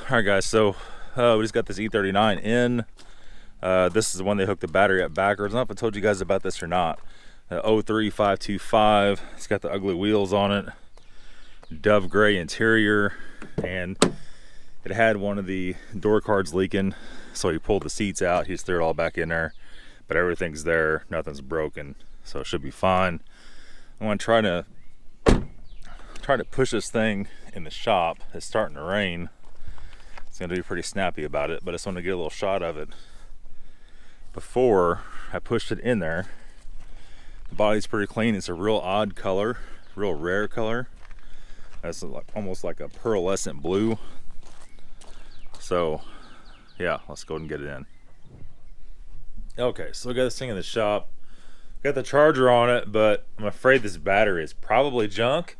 Alright guys, so we just got this E39 in. This is the one they hooked the battery up backwards. I don't know if I told you guys about this or not. 03525. It's got the ugly wheels on it. Dove gray interior. And it had one of the door cards leaking. So he pulled the seats out. He just threw it all back in there. But everything's there. Nothing's broken. So it should be fine. I'm going to try to push this thing in the shop. It's starting to rain. It's going to be pretty snappy about it, but I just want to get a little shot of it before I pushed it in there. The body's pretty clean. It's a real odd color, real rare color. It's like almost like a pearlescent blue. So yeah, let's go ahead and get it in. Okay, so we got this thing in the shop. Got the charger on it, but I'm afraid this battery is probably junk.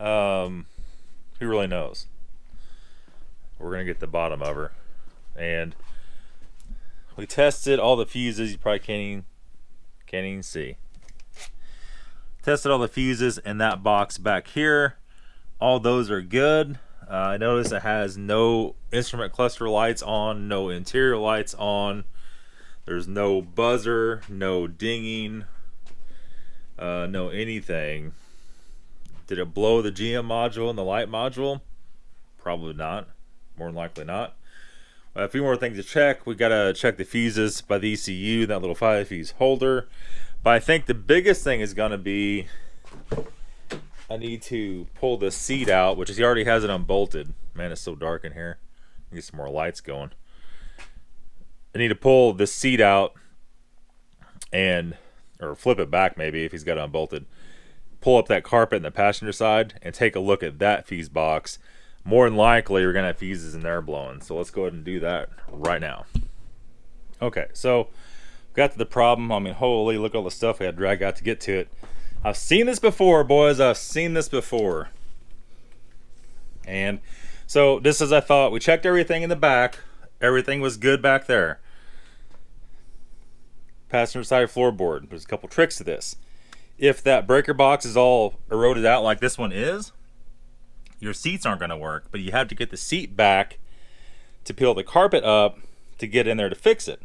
Who really knows? We're gonna get the bottom of her, and we tested all the fuses. You probably can't even see. Tested all the fuses in that box back here. All those are good. I noticed it has no instrument cluster lights on, no interior lights on. There's no buzzer, no dinging, no anything. Did it blow the GM module and the light module? Probably not. More than likely not. A few more things to check. We gotta check the fuses by the ECU, that little 5-fuse holder. But I think the biggest thing is gonna be I need to pull the seat out, which is he already has it unbolted. Man, it's so dark in here. Get some more lights going. I need to pull the seat out or flip it back maybe if he's got it unbolted. Pull up that carpet in the passenger side and take a look at that fuse box. More than likely, we're gonna have fuses in there blowing. So let's go ahead and do that right now. Okay, so got to the problem. I mean, holy, look at all the stuff we had to drag out to get to it. I've seen this before, boys. I've seen this before. And so this is, I thought, we checked everything in the back. Everything was good back there. Passenger side floorboard. There's a couple tricks to this. If that breaker box is all eroded out like this one is, your seats aren't going to work, but you have to get the seat back to peel the carpet up to get in there to fix it.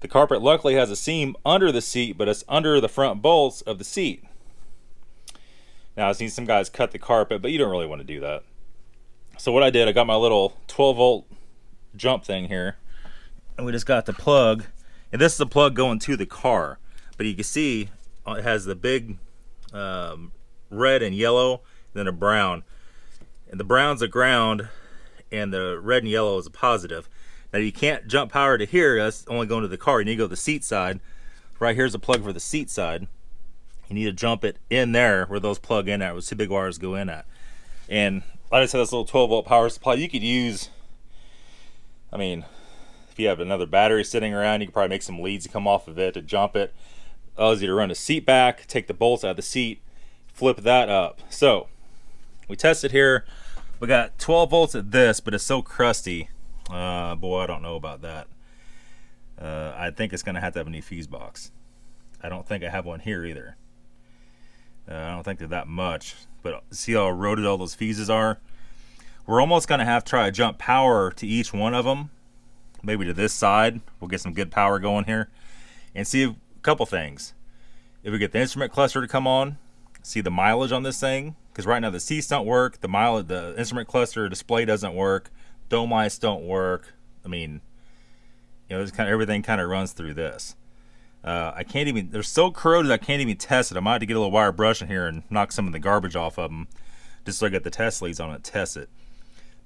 The carpet luckily has a seam under the seat, but it's under the front bolts of the seat. Now I've seen some guys cut the carpet, but you don't really want to do that. So what I did, I got my little 12-volt jump thing here, and we just got the plug, and this is the plug going to the car. But you can see it has the big red and yellow, and then a brown. And the brown's a ground, and the red and yellow is a positive. Now you can't jump power to here, that's only going to the car. You need to go to the seat side. Right here's a plug for the seat side. You need to jump it in there where those plug in at, where 2 big wires go in at. And like I said, this little 12-volt power supply, you could use, I mean, if you have another battery sitting around, you could probably make some leads to come off of it to jump it. Allows you to run the seat back, take the bolts out of the seat, flip that up. So we tested here. We got 12 volts at this, but it's so crusty. Boy, I don't know about that. I think it's gonna have to have a new fuse box. I don't think I have one here either. I don't think they're that much, but see how eroded all those fuses are? We're almost gonna have to try to jump power to each one of them. Maybe to this side. We'll get some good power going here. And see a couple things. If we get the instrument cluster to come on, see the mileage on this thing, because right now the seats don't work, the instrument cluster display doesn't work, dome lights don't work. I mean, you know, everything kind of runs through this. I can't even, they're so corroded I can't even test it. I might have to get a little wire brush in here and knock some of the garbage off of them just so I get the test leads on it, test it.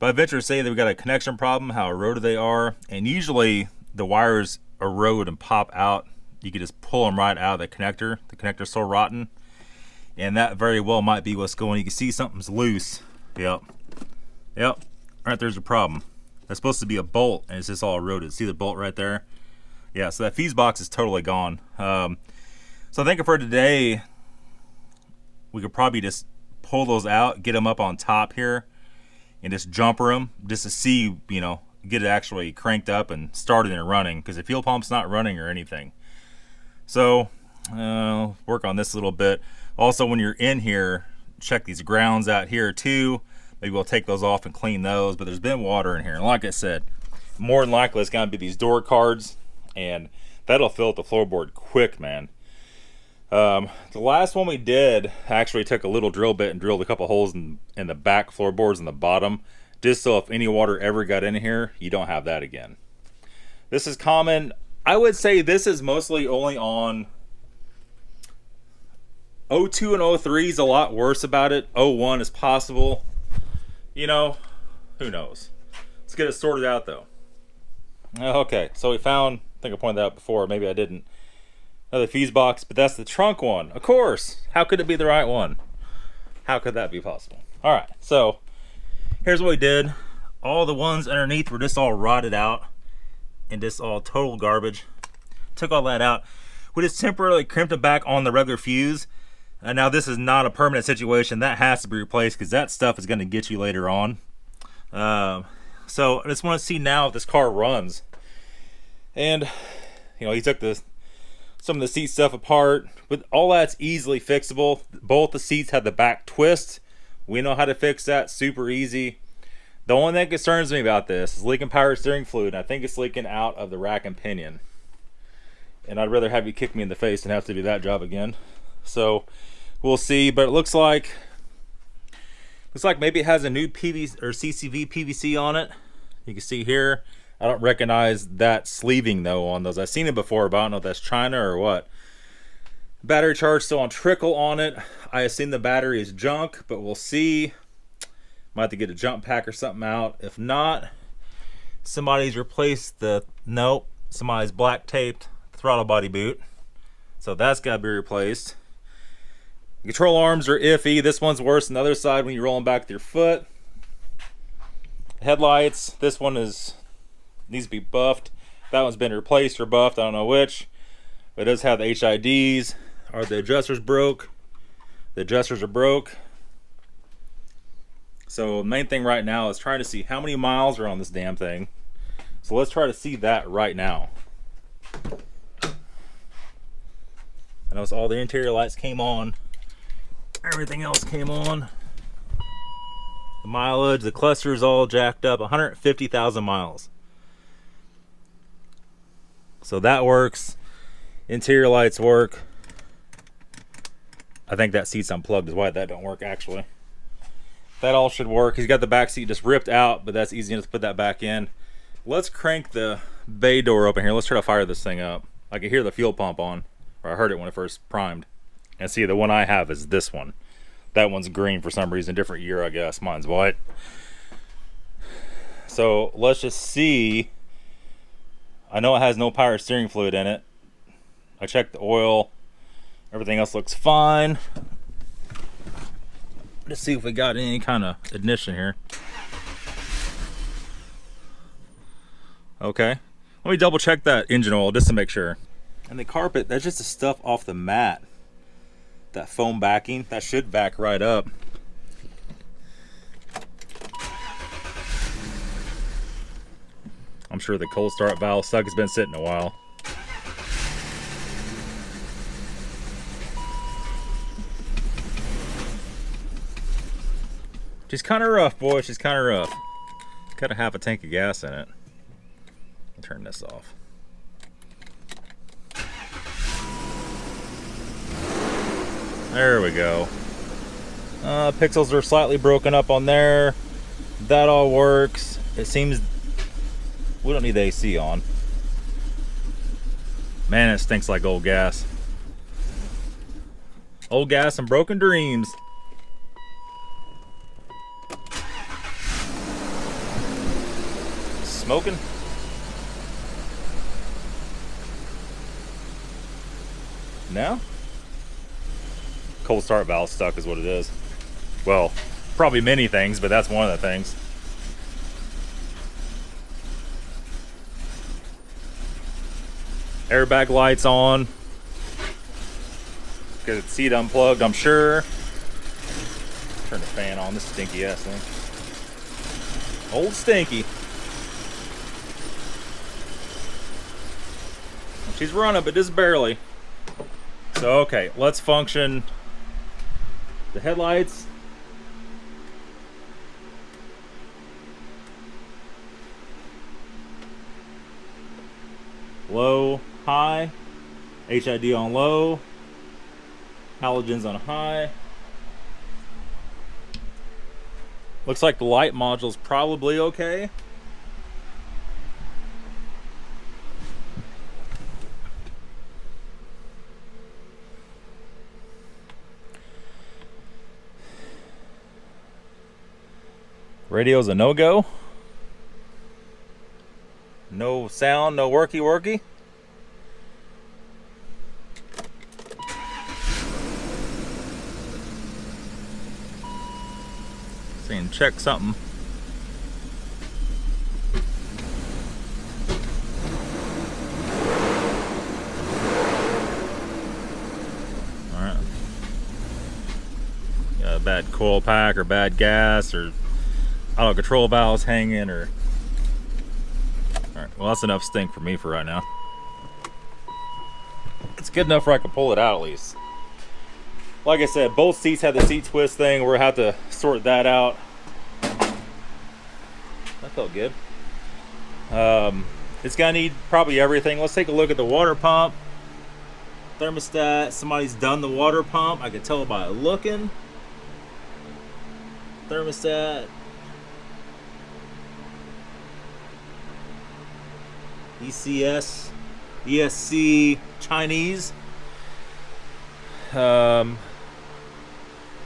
But I venture to say that we've got a connection problem, how eroded they are, and usually the wires erode and pop out. You can just pull them right out of the connector. The connector's so rotten. And that very well might be what's going on. You can see something's loose. Yep. Right there's a problem. That's supposed to be a bolt, and it's just all eroded. See the bolt right there? Yeah, so that fuse box is totally gone. So I think for today, we could probably just pull those out, get them up on top here, and just jumper them, just to see, you know, get it actually cranked up and started and running, because the fuel pump's not running or anything. So work on this a little bit. Also, when you're in here, check these grounds out here too. maybe we'll take those off and clean those, but there's been water in here. And like I said, more than likely it's gonna be these door cards, and that'll fill up the floorboard quick, man. The last one we did, I actually took a little drill bit and drilled a couple holes in the back floorboards and the bottom, just so if any water ever got in here, you don't have that again. This is common. I would say this is mostly only on 02 and 03 is a lot worse about it. 01 is possible. You know, who knows? Let's get it sorted out though. Okay, so we found, I think I pointed that out before, maybe I didn't, another fuse box, but that's the trunk one. Of course. How could it be the right one? How could that be possible? All right, so here's what we did. All the ones underneath were just all rotted out and just all total garbage. Took all that out. We just temporarily crimped it back on the regular fuse. And now this is not a permanent situation. That has to be replaced because that stuff is going to get you later on. So I just want to see now if this car runs. And, you know, he took some of the seat stuff apart, but all that's easily fixable. Both the seats had the back twist. We know how to fix that, super easy. The only thing that concerns me about this is leaking power steering fluid, and I think it's leaking out of the rack and pinion. And I'd rather have you kick me in the face than have to do that job again. So we'll see, but it looks like maybe it has a new PVC or CCV PVC on it. You can see here. I don't recognize that sleeving though on those. I've seen it before, but I don't know if that's China or what. Battery charge still on trickle on it. I assume the battery is junk, but we'll see. Might have to get a jump pack or something out. If not, somebody's replaced somebody's black taped throttle body boot. So that's got to be replaced. The control arms are iffy. This one's worse than the other side when you're rolling back with your foot. Headlights, this one needs to be buffed. That one's been replaced or buffed, I don't know which. But it does have the HIDs. Are the adjusters broke? The adjusters are broke. So the main thing right now is trying to see how many miles are on this damn thing. So let's try to see that right now. I notice all the interior lights came on. Everything else came on. The mileage, the cluster is all jacked up. 150,000 miles. So that works. Interior lights work. I think that seat's unplugged is why that don't work actually. That all should work. He's got the back seat just ripped out, but that's easy enough to put that back in. Let's crank the bay door open here. Let's try to fire this thing up. I can hear the fuel pump on, or I heard it when it first primed. And see, the one I have is this one. That one's green for some reason, different year I guess. Mine's white. So let's just see. I know it has no power steering fluid in it. I checked the oil. Everything else looks fine. Let's see if we got any kind of ignition here. Okay. Let me double check that engine oil just to make sure. And the carpet, that's just the stuff off the mat. That foam backing, that should back right up. I'm sure the cold start valve suck has been sitting a while. She's kind of rough, boy. She's kind of rough. Got a half a tank of gas in it. I'll turn this off. There we go. Pixels are slightly broken up on there. That all works. It seems we don't need the AC on. Man, it stinks like old gas. Old gas and broken dreams. Smoking? No? Cold start valve stuck is what it is. Well, probably many things, but that's one of the things. Airbag lights on. Get the seat unplugged, I'm sure. Turn the fan on, this stinky ass thing. Old stinky. She's running, but just barely. So, okay, let's function the headlights. Low, high, HID on low, halogens on high. Looks like the light module's probably okay. Radio's a no-go. No sound, no worky. Saying check something. Alright. Got a bad coil pack or bad gas or auto control valves hanging or... Alright, well that's enough stink for me for right now. It's good enough where I can pull it out at least. Like I said, both seats have the seat twist thing. We're gonna have to sort that out. That felt good. It's gonna need probably everything. Let's take a look at the water pump. Thermostat, somebody's done the water pump. I can tell by looking. Thermostat. ECS, ESC, Chinese. All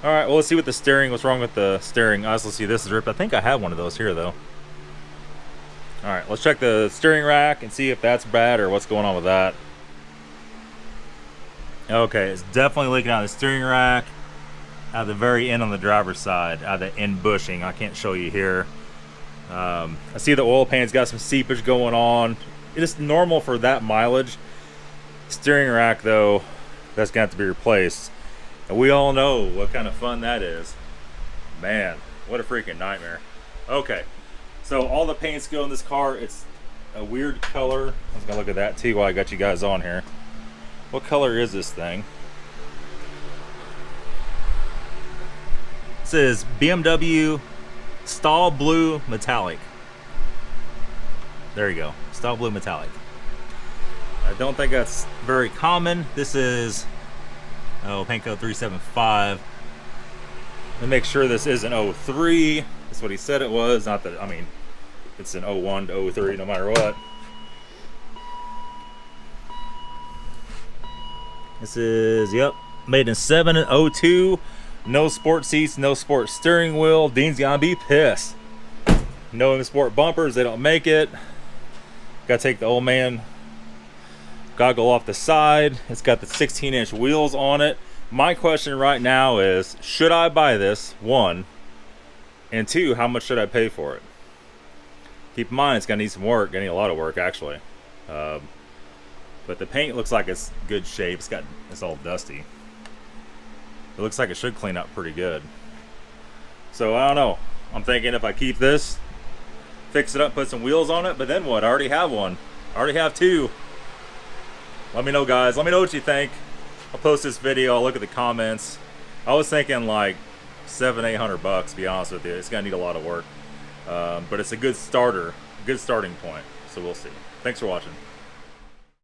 right, well, let's see what the steering, what's wrong with the steering. Let's see, this is ripped. I think I have one of those here, though. All right, let's check the steering rack and see if that's bad or what's going on with that. Okay, it's definitely leaking out of the steering rack. At the very end on the driver's side, out of the end bushing. I can't show you here. I see the oil pan's got some seepage going on. It's normal for that mileage. Steering rack, though, that's gonna have to be replaced. And we all know what kind of fun that is. Man, what a freaking nightmare. Okay, so all the paint's go in this car. It's a weird color. I was gonna look at that too while I got you guys on here. What color is this thing? It says BMW Stall Blue Metallic. There you go, Stall Blue Metallic. I don't think that's very common. This is, oh, paint code 375. Let me make sure this isn't 03. That's what he said it was. Not that, I mean, it's an 01 to 03 no matter what. This is, yep, made in 7/02. No sport seats, no sport steering wheel. Dean's gonna be pissed. No sport bumpers, they don't make it. Gotta take the old man goggle off the side. It's got the 16-inch wheels on it. My question right now is, should I buy this? One, and two, how much should I pay for it? Keep in mind, it's gonna need some work. Gonna need a lot of work, actually. But the paint looks like it's good shape. It's all dusty. It looks like it should clean up pretty good. So I don't know. I'm thinking if I keep this, fix it up, put some wheels on it, but then what? I already have one. I already have two. Let me know, guys. Let me know what you think. I'll post this video. I'll look at the comments. I was thinking like $700-800, to be honest with you. It's gonna need a lot of work, but it's a good starter, good starting point. So we'll see. Thanks for watching.